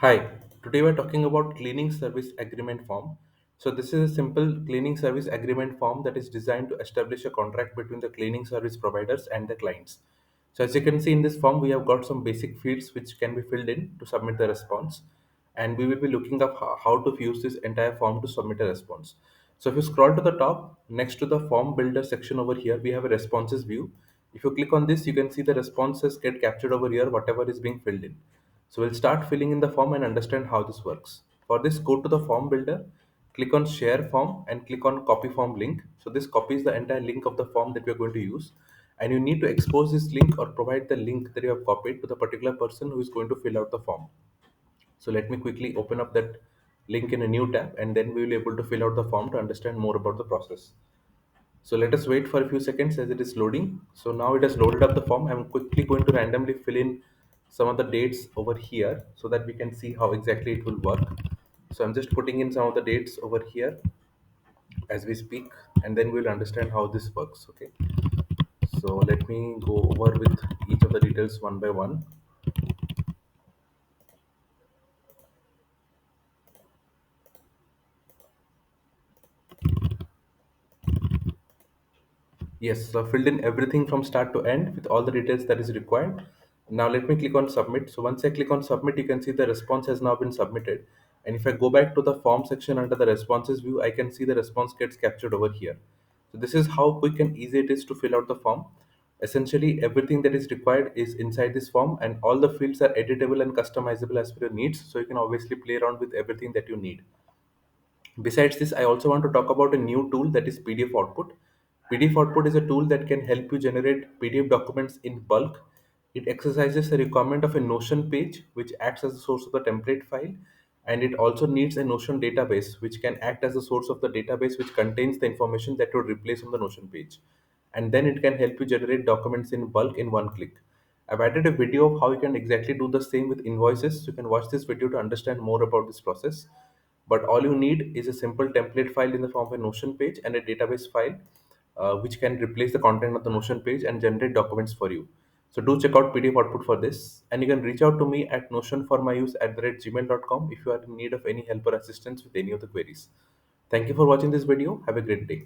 Hi, today we're talking about cleaning service agreement form. So this is a simple cleaning service agreement form that is designed to establish a contract between the cleaning service providers and the clients. So as you can see in this form, we have got some basic fields which can be filled in to submit the response. And we will be looking up how to use this entire form to submit a response. So if you scroll to the top, next to the form builder section over here, we have a responses view. If you click on this, you can see the responses get captured over here, whatever is being filled in. So we'll start filling in the form and understand how this works. For this, go to the form builder, click on share form and click on copy form link. So this copies the entire link of the form that we are going to use. And you need to expose this link or provide the link that you have copied to the particular person who is going to fill out the form. So let me quickly open up that link in a new tab and then we will be able to fill out the form to understand more about the process. So let us wait for a few seconds as it is loading. So now it has loaded up the form. I'm quickly going to randomly fill in some of the dates over here so that we can see how exactly it will work. So I'm just putting in some of the dates over here as we speak, and then we'll understand how this works. Okay. So let me go over with each of the details one by one. Yes, so I filled in everything from start to end with all the details that is required. Now let me click on submit. So once I click on submit, you can see the response has now been submitted. And if I go back to the form section under the responses view, I can see the response gets captured over here. So this is how quick and easy it is to fill out the form. Essentially, everything that is required is inside this form, and all the fields are editable and customizable as per your needs. So you can obviously play around with everything that you need. Besides this, I also want to talk about a new tool that is PDF Output. PDF Output is a tool that can help you generate PDF documents in bulk. It exercises the requirement of a Notion page, which acts as the source of the template file, and it also needs a Notion database, which can act as the source of the database which contains the information that would replace on the Notion page. And then it can help you generate documents in bulk in one click. I've added a video of how you can exactly do the same with invoices. You can watch this video to understand more about this process. But all you need is a simple template file in the form of a Notion page and a database file, which can replace the content of the Notion page and generate documents for you. So do check out PDF output for this. And you can reach out to me at notionformyuse@gmail.com if you are in need of any help or assistance with any of the queries. Thank you for watching this video. Have a great day.